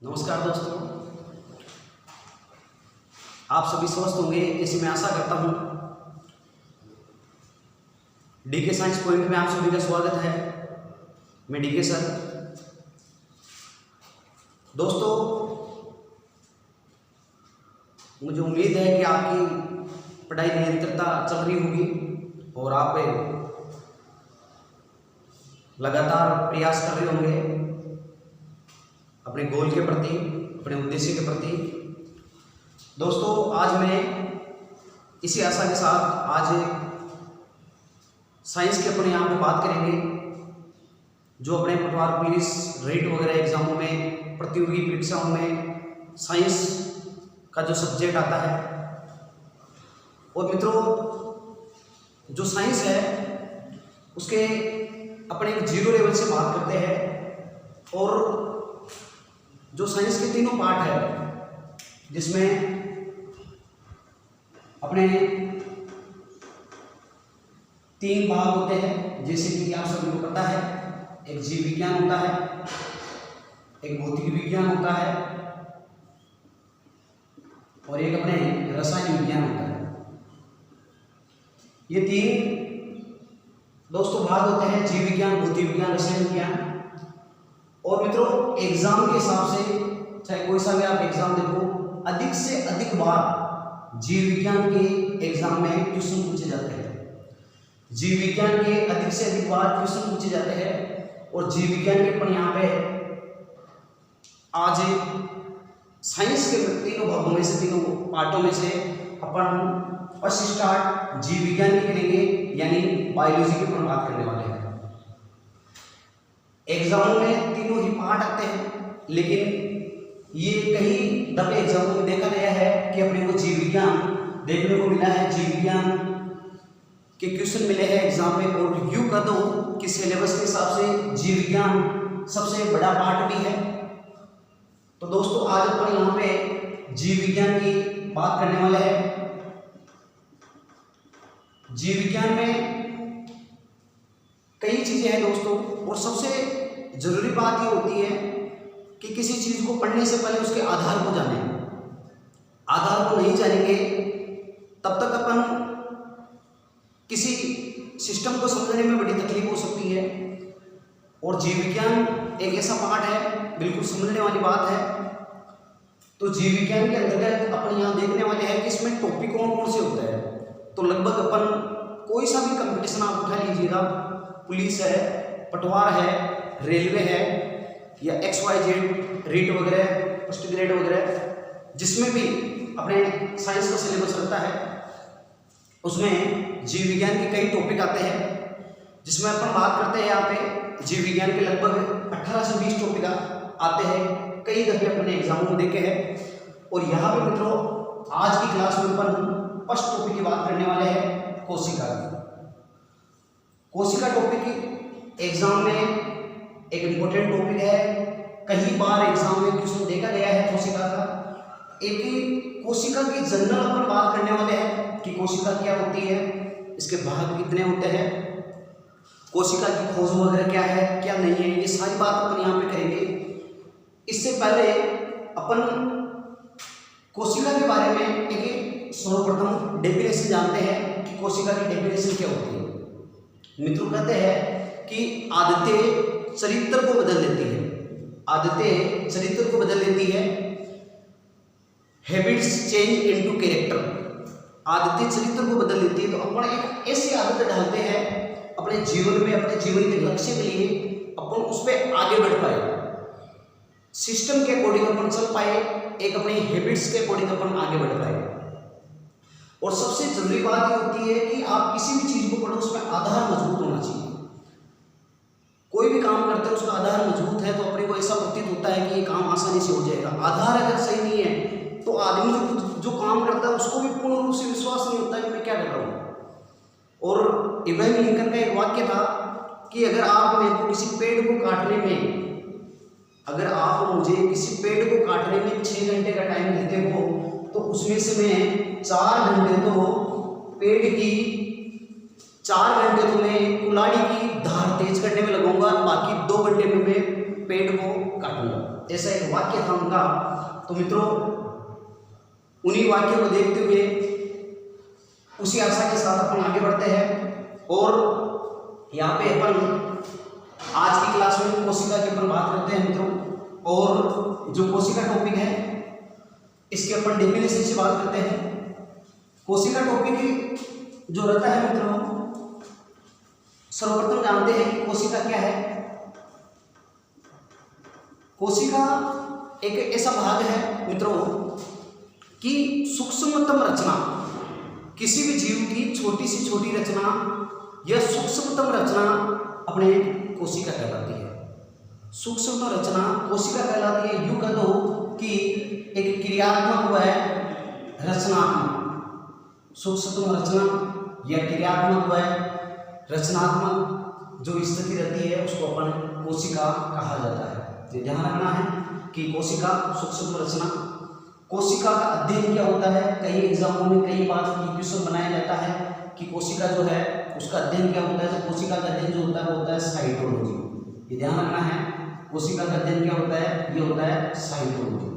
नमस्कार दोस्तों, आप सभी स्वस्थ होंगे ऐसी मैं आशा करता हूँ। डीके साइंस पॉइंट में आप सभी का स्वागत है। मैं डीके सर। दोस्तों, मुझे उम्मीद है कि आपकी पढ़ाई निरंतरता चल रही होगी और आप लगातार प्रयास कर रहे होंगे अपने गोल के प्रति, अपने उद्देश्य के प्रति। दोस्तों, आज मैं इसी आशा के साथ आज साइंस के अपने यहाँ पे बात करेंगे, जो अपने पटवार पुलिस रेट वगैरह एग्जामों में, प्रतियोगी परीक्षाओं में साइंस का जो सब्जेक्ट आता है। और मित्रों, जो साइंस है उसके अपने एक जीरो लेवल से बात करते हैं। और जो साइंस के तीनों पार्ट है, जिसमें अपने 3 भाग होते हैं, जैसे कि आप सभी को पता है, एक जीव विज्ञान होता है, एक भौतिक विज्ञान होता है और एक अपने रसायन विज्ञान होता है। ये 3 दोस्तों भाग होते हैं, जीव विज्ञान, भौतिक विज्ञान, रसायन विज्ञान। और मित्रों, एग्जाम के हिसाब से चाहे कोई सा भी आप एग्जाम देखो, अधिक से अधिक बार जीव विज्ञान के एग्जाम में क्वेश्चन पूछे जाते हैं। जीव विज्ञान के अधिक से अधिक बार क्वेश्चन पूछे जाते हैं। और जीव विज्ञान के अपन यहाँ पे आज साइंस के तीनों भागों में से, तीनों पार्टों में से अपन फर्स्ट स्टार्ट जीव विज्ञान की करेंगे, यानी बायोलॉजी की अपन बात करने वाले हैं। एग्जामों में तीनों ही पार्ट आते हैं, लेकिन ये कई दफे एग्जामों में देखा गया है कि अपने को जीव विज्ञान देखने को मिला है, जीव विज्ञान के क्वेश्चन मिले हैं एग्जाम में। और यूं कह दो कि सिलेबस के हिसाब से जीव विज्ञान सबसे बड़ा पार्ट भी है। तो दोस्तों, आज अपन यहाँ पे जीव विज्ञान की बात करने वाले हैं। जीव विज्ञान में कई चीजें हैं दोस्तों, और सबसे जरूरी बात ये होती है कि किसी चीज को पढ़ने से पहले उसके आधार को जानें। आधार को नहीं जानेंगे तब तक अपन किसी सिस्टम को समझने में बड़ी तकलीफ हो सकती है। और जीव विज्ञान एक ऐसा पार्ट है, बिल्कुल समझने वाली बात है। तो जीव विज्ञान के अंतर्गत अपन यहाँ देखने वाले हैं कि इसमें टॉपिक कौन कौन से होते हैं। तो लगभग अपन कोई सा भी कंपटीशन आप उठा लीजिएगा, पुलिस है, पटवार है, रेलवे है, या XYZ रीट वगैरह, फर्स्ट ग्रेड वगैरह, जिसमें भी अपने साइंस का सिलेबस रहता है, उसमें जीव विज्ञान के कई टॉपिक आते हैं। जिसमें अपन बात करते हैं यहाँ पे जीव विज्ञान के लगभग 18 से 20 टॉपिक आते हैं। कई दफे अपने एग्जामों में देखे हैं। और यहाँ पे मित्रों, आज की क्लास में अपन फर्स्ट टॉपिक की बात करने वाले हैं, कोशिका। कोशिका टॉपिक एग्जाम में एक इम्पोर्टेंट टॉपिक है। कई बार एग्जाम में क्वेश्चन देखा गया है कोशिका का। एक कोशिका की जनरल अपन बात करने वाले हैं कि कोशिका क्या होती है, इसके भाग कितने होते हैं, कोशिका की खोज वगैरह क्या है, क्या नहीं है, ये सारी बात अपन यहाँ पे करेंगे। इससे पहले अपन कोशिका के बारे में एक सर्वप्रथम डेफिनेशन जानते हैं कि कोशिका की डेफिनेशन क्या होती है। मित्रों, कहते हैं कि आदतें चरित्र को बदल देती है। आदतें चरित्र को बदल देती है। Habits change into character. आदतें चरित्र को बदल देती है। तो अपन एक ऐसी आदत डालते हैं अपने जीवन में, अपने जीवन के लक्ष्य के लिए, अपन उस पर आगे बढ़ पाए, सिस्टम के अकॉर्डिंग अपन चल पाए, एक अपनी हैबिट्स के अकॉर्डिंग अपन आगे बढ़ पाए। और सबसे जरूरी बात यह होती है कि आप किसी भी चीज को पढ़ो, उसमें आधार मजबूत होना चाहिए। कोई भी काम करते हैं उसका आधार मजबूत है तो अपने को ऐसा प्रतीत होता है कि ये काम आसानी से हो जाएगा। आधार अगर सही नहीं है तो आदमी जो काम करता है उसको भी पूर्ण रूप से विश्वास नहीं होता है कि मैं क्या कर रहा हूँ। और इब्राहिम लिंकन का एक वाक्य था कि अगर आप मेरे को किसी पेड़ को काटने में, अगर आप मुझे किसी पेड़ को काटने में 6 घंटे का टाइम देते हो, तो उसमें से मैं 4 घंटे तो पेड़ की, 4 घंटे तो मैं कुल्हाड़ी की धार तेज करने में लगाऊंगा, बाकी 2 घंटे में मैं पेड़ को काटूंगा, ऐसा एक वाक्य था उनका। तो मित्रों उन्हीं वाक्य को देखते हुए उसी आशा के साथ अपन आगे बढ़ते हैं और यहाँ पे अपन आज की क्लास में कोशिका की अपन बात करते हैं मित्रों। और जो कोशिका टॉपिक है इसके अपन डेफिनेशन से बात करते हैं। कोशिका टॉपिक जो रहता है मित्रों, सर्वप्रथम जानते हैं कि कोशिका क्या है। कोशिका एक ऐसा भाग है मित्रों कि सूक्ष्मतम रचना, किसी भी जीव की छोटी से छोटी रचना या सूक्ष्मतम रचना अपने कोशिका कहलाती है। सूक्ष्मतम रचना कोशिका कहलाती है। यूं कह दो कि एक क्रियात्मक व रचनात्मक, सूक्ष्मतम रचना या क्रियात्मक व रचनात्मक जो स्थिति रहती है उसको अपन कोशिका कहा जाता है। ये ध्यान रखना है कि कोशिका, सूक्ष्म रचना, कोशिका का अध्ययन क्या होता है। कई एग्जामों में कई बार क्वेश्चन बनाया जाता है कि कोशिका जो है उसका अध्ययन क्या होता है। तो कोशिका का अध्ययन जो होता है वो होता है साइटोलॉजी। ये ध्यान रखना है, कोशिका का अध्ययन क्या होता है, ये होता है साइटोलॉजी।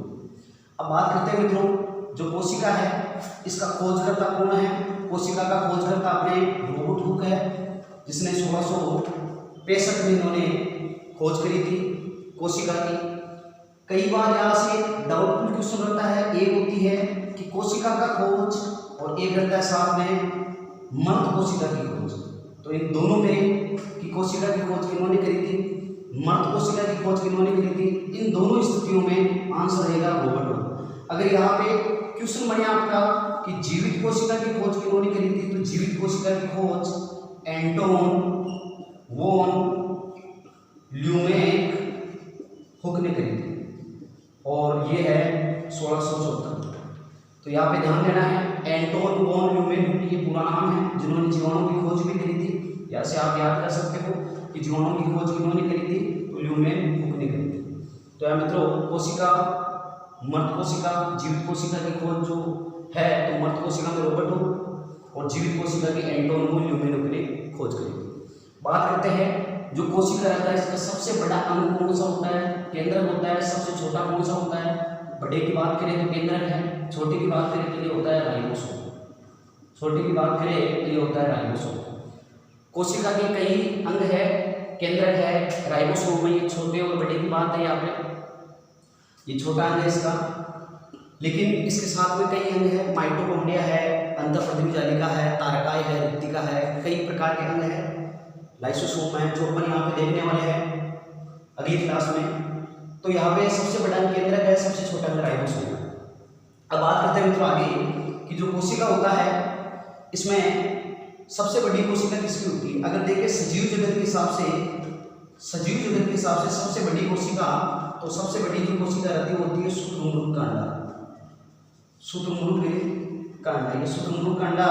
अब बात करते हैं मित्रों, जो कोशिका है इसका खोजकर्ता कौन है। कोशिका का खोजकर्ता अपने रॉबर्ट हुक है, जिसने 1665 में इन्होंने खोज करी थी कोशिका की। कई बार यहाँ से डाउटफुल क्वेश्चन रहता है। एक होती है कि कोशिका का खोज और एक रहता है साथ में मर्द कोशिका की खोज। तो इन दोनों में कि कोशिका की खोज किन्होंने करी थी, मर्द कोशिका की खोज किन्होंने करी थी, इन दोनों स्थितियों में आंसर रहेगा रॉबर्ट हुक। अगर यहाँ पे क्वेश्चन बने आपका कि जीवित कोशिका की खोज किन्होंने करी थी, तो जीवित कोशिका की खोज एंटोन वॉन ल्यूमेक हुक ने करी थी और ये है 1674। तो यहाँ पे ध्यान देना है, एंटोन वॉन ल्यूमेक हुक ये पूरा नाम है, जिन्होंने जीवाणु की खोज भी करी थी। यहाँ से आप याद कर सकते हो कि जीवाणु की खोज किन्होंने करी थी, तो ल्यूमेक हुक ने करी थी। तो यार मित्रों कोशिका, मर्द कोशिका, जीवित कोशिका की खोज जो है तो मर्द कोशिका में रॉबर्ट हुक और जीवित कोशिका की एंटोन वॉन ल्यूमेक हुक ने खोज करी थी। बात करते हैं जो कोशिका रहता है इसका सबसे बड़ा अंग कौन सा होता है, केंद्रक होता है। सबसे छोटा कौन सा होता है, बड़े की बात करें तो केंद्रक है, छोटे की बात करें तो ये होता है राइबोसोम। छोटे की बात करें तो ये होता है राइबोसोम। कोशिका के कई अंग है, केंद्रक है, राइबोसोम में। ये छोटे और बड़े की बात है, यहाँ पे ये छोटा अंग है इसका, लेकिन इसके साथ में कई अंग है। माइटोकॉन्ड्रिया है, अंतःप्रदिम जालिका है, तारकाय है, रिक्तिका है, कई प्रकार के अंग है। लाइसोसोम है जो अपन यहाँ पे देखने वाले हैं अगली क्लास में। तो यहाँ पे सबसे बड़ा अंग केंद्रक है, सबसे छोटा अंग राइबोसोम है। अब बात करते हैं मित्रों आगे कि जो कोशिका होता है इसमें सबसे बड़ी कोशिका किसकी होती है। अगर देखें सजीव जगत के हिसाब से, सजीव जगत के हिसाब से सबसे बड़ी कोशिका, तो सबसे बड़ी जो कोशिका रहती है वो होती है शुतुरमुर्ग कांडा। शुतुरमुर्ग कांडा, ये शुतुरमुर्ग कांडा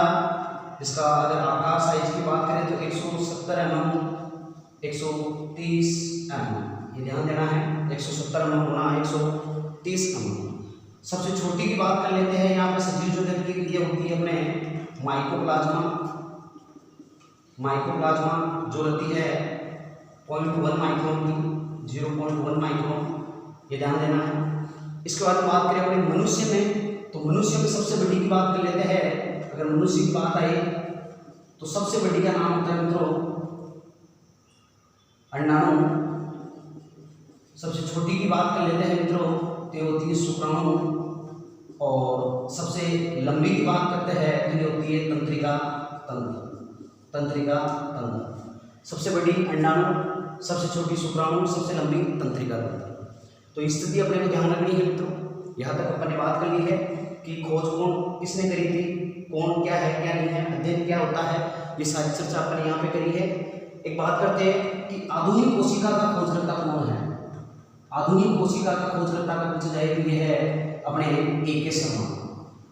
इसका अगर आकार साइज की बात करें तो 170 mm, 130 mm। ये ध्यान देना है, 170 mm गुना 130 mm। सबसे छोटी की बात कर लेते हैं यहाँ पे सजीव जगत के लिए होती है अपने माइकोप्लाज्मा। माइकोप्लाज्मा जो रहती है 0.1 माइक्रोन की, 0.1 माइक्रोन, ये ध्यान देना है। इसके बाद बात करें अपने मनुष्य में, तो मनुष्य में सबसे बड़ी की बात कर लेते हैं। अगर मनुष्य की बात आई तो सबसे बड़ी का नाम होता है मित्रों अंडाणु। सबसे छोटी की बात कर लेते हैं मित्रों तो ये होती है शुक्राणु। और सबसे लंबी की बात करते हैं तो ये होती है तंत्रिका तंत्र। तंत्रिका तंत्र सबसे बड़ी अंडाणु, सबसे छोटी शुक्राणु, सबसे लंबी तंत्रिका तंत्र। तो स्थिति अपने को ध्यान रखनी है मित्रों। यहाँ तक अपन ने बात कर ली है कि खोज कौन किसने करी थी, कौन क्या है क्या नहीं है, अध्ययन क्या होता है, ये सारी चर्चा अपन यहाँ पे करी है। एक बात करते हैं कि आधुनिक कोशिका का खोजकर्ता कौन है। आधुनिक कोशिका का खोजकर्ता का पूछा जाए तो ये है अपने A.K. शर्मा।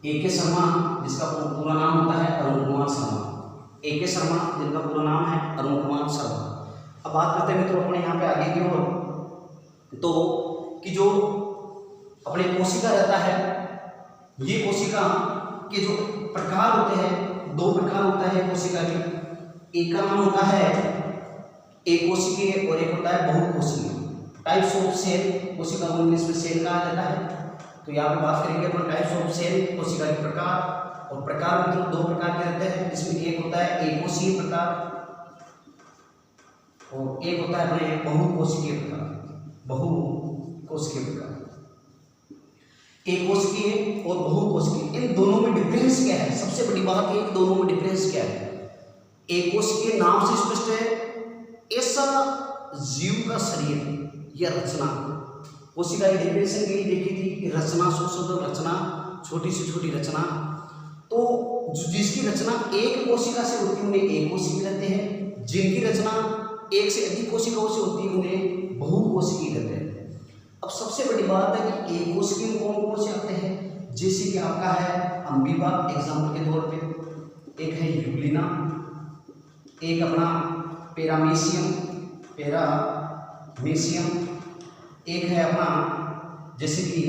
A.K. शर्मा जिसका पूरा नाम होता है अरुण कुमार शर्मा। A.K. शर्मा जिनका पूरा नाम है अरुण कुमार शर्मा। अब बात करते हैं मित्रों अपने यहाँ पे आगे की ओर, तो कि जो अपने कोशिका रहता है, ये कोशिका के जो प्रकार होते हैं, दो प्रकार होता है कोशिका के। एक का नाम होता है एक कोशिकीय और एक होता है बहुकोशिकीय। टाइप्स ऑफ सेल, कोशिका को इंग्लिश में सेल कहा जाता है। तो यहाँ पे बात करेंगे अपन टाइप्स ऑफ सेल, कोशिका के प्रकार। और प्रकार मतलब दो प्रकार के रहते हैं, जिसमें एक होता है एकोशिकीय प्रकार और एक होता है अपने बहुकोशिकीय प्रकार। बहुकोशिकीय प्रकार, एकोशिकीय और बहुकोशिकीय, इन दोनों में डिफरेंस क्या है? सबसे बड़ी बात है कि दोनों में डिफरेंस क्या है। एकोशिकीय नाम से स्पष्ट है, ऐसा जीव का शरीर या रचना। कोशिका की डेफिनेशन के लिए देखी थी कि रचना, सूक्ष्म रचना, छोटी से छोटी रचना। तो जिसकी रचना एक कोशिका से होती है उन्हें एकोशिकीय कहते हैं, जिनकी रचना एक से अधिक कोशिकाओं से होती है उन्हें बहुकोशिकीय कहते हैं। अब सबसे बड़ी बात है कि एकोशिकीय कौन कौन से आते हैं, जैसे कि आपका है अम्बीबा एग्जाम्पल के तौर पे, एक है यूग्लिना, एक अपना पैरामीशियम, एक है अपना जैसे कि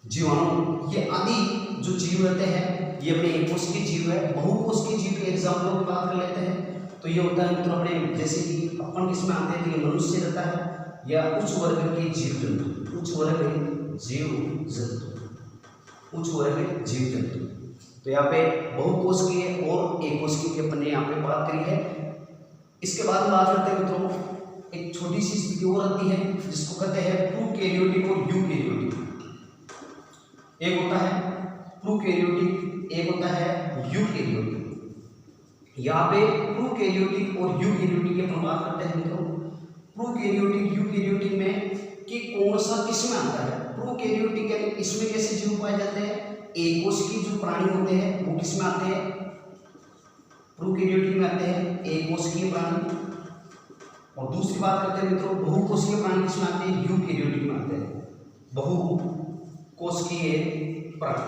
जीवाणु। ये आदि जो जीव रहते हैं ये अपने एकोशिकीय जीव है। बहुकोशिकीय जीव के एग्जाम्पल की बात कर लेते हैं तो ये होता है मतलब अपने जैसे कि अपन किसमें आते हैं कि मनुष्य रहता है या उच्च वर्ग के जीव जंतु, उच्च वर्ग जीव जंतु। तो यहाँ पे बहुकोशिकीय और एकोशिकीय की अपन ने यहाँ पे बात करी है। इसके बाद बात करते हैं मित्रों, एक छोटी सी स्थिति और आती है जिसको कहते हैं प्रोकैरियोटिक और यूकैरियोटिक। एक होता है प्रोकैरियोटिक, एक होता है यूकैरियोटिक। यहाँ पे प्रोकैरियोटिक और यूकैरियोटिक की अपन बात करते हैं मित्रों। प्रोकैरियोटिक यूकैरियोटिक में कि कौन सा किसमें आता है? प्रोकैरियोटिक यानी इसमें कैसे जीव पाए जाते हैं? एकोशिकीय जो प्राणी होते हैं वो किसमें आते हैं? प्रोकैरियोटिक में आते हैं एकोशिकीय प्राणी। और दूसरी बात करते हैं मित्रों, बहुकोशिकीय प्राणी किसमें आते हैं? यूकैरियोटिक में आते हैं, बहुकोशिकीय प्राणी।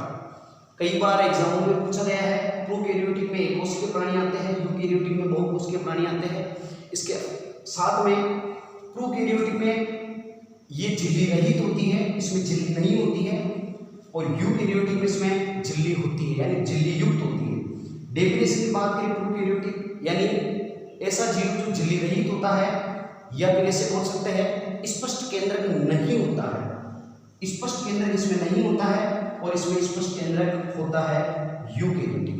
कई बार एग्जामों में पूछा गया है, प्रोकैरियोटिक में एकोशिकीय प्राणी आते हैं, यूकैरियोटिक में बहुकोशिकीय प्राणी आते हैं। इसके साथ में प्रोकैरियोटिक में ये झिल्ली रहित होती है, इसमें झिल्ली नहीं होती है, और यूकैरियोटिक में इसमें झिल्ली होती है यानी झिल्ली युक्त होती है। डेफिनेशन की बात करें प्रोकैरियोटिक यानी ऐसा जीव जो झिल्ली रहित होता है, या फिर ऐसे बोल सकते हैं स्पष्ट केंद्रक नहीं होता है। स्पष्ट केंद्रक इसमें नहीं होता है और इसमें स्पष्ट केंद्रक होता है यूकैरियोटिक।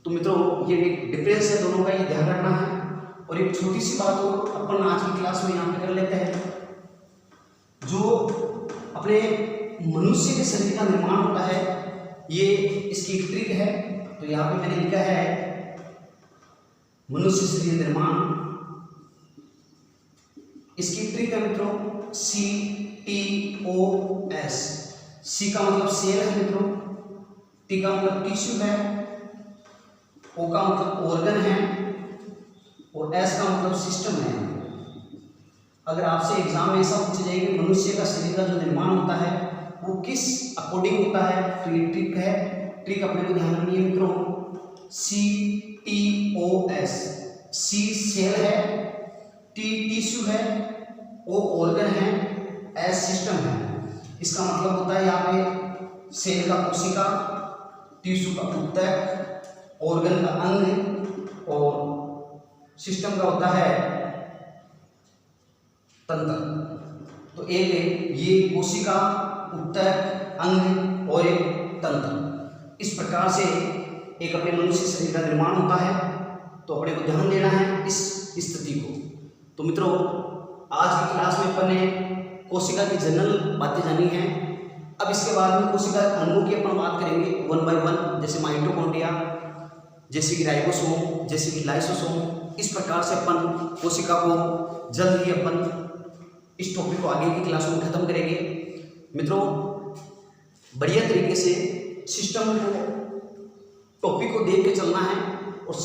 तो मित्रों ये एक डिफरेंस है दोनों का, ये ध्यान रखना है। और एक छोटी सी बात और अपन आज की क्लास में यहाँ पे कर लेते हैं, जो अपने मनुष्य के शरीर का निर्माण होता है, ये इसकी एक ट्रिक है। तो यहाँ पे मैंने लिखा है मनुष्य शरीर निर्माण, इसकी ट्रिक है मित्रों CTOS। सी का मतलब सेल है मित्रों, टी का मतलब टिश्यू है, ओ का मतलब ऑर्गन है, और एस का मतलब सिस्टम है। अगर आपसे एग्जाम में ऐसा पूछा जाए कि मनुष्य का शरीर का जो निर्माण होता है वो किस अकॉर्डिंग होता है, तो ये ट्रिक है। ट्रिक अपने को ध्यान रखनी है मित्रों, CTOS। सी सेल है, टी टिश्यू है, ओ ऑर्गन है, एस सिस्टम है। इसका मतलब होता है यहाँ पे सेल का कोशिका, टिश्यू का ऊतक, ऑर्गन का अंग और सिस्टम का होता है तंत्र। तो एक ये कोशिका, ऊतक, अंग और एक तंत्र, इस प्रकार से एक अपने मनुष्य शरीर का निर्माण होता है। तो अपने को ध्यान देना है इस स्थिति को। तो मित्रों आज की क्लास में अपन ने कोशिका की जनरल बातें जानी हैं। अब इसके बाद में कोशिका अंगों की अपन बात करेंगे वन बाय वन, जैसे माइटोकॉन्ड्रिया, जैसे कि राइबोसोम, जैसे कि लाइसोसोम। इस प्रकार से अपन कोशिका को जल्द ही अपन इस टॉपिक को आगे की क्लास में खत्म करेंगे। मित्रों बढ़िया तरीके से सिस्टम को, टॉपिक को देख के चलना है।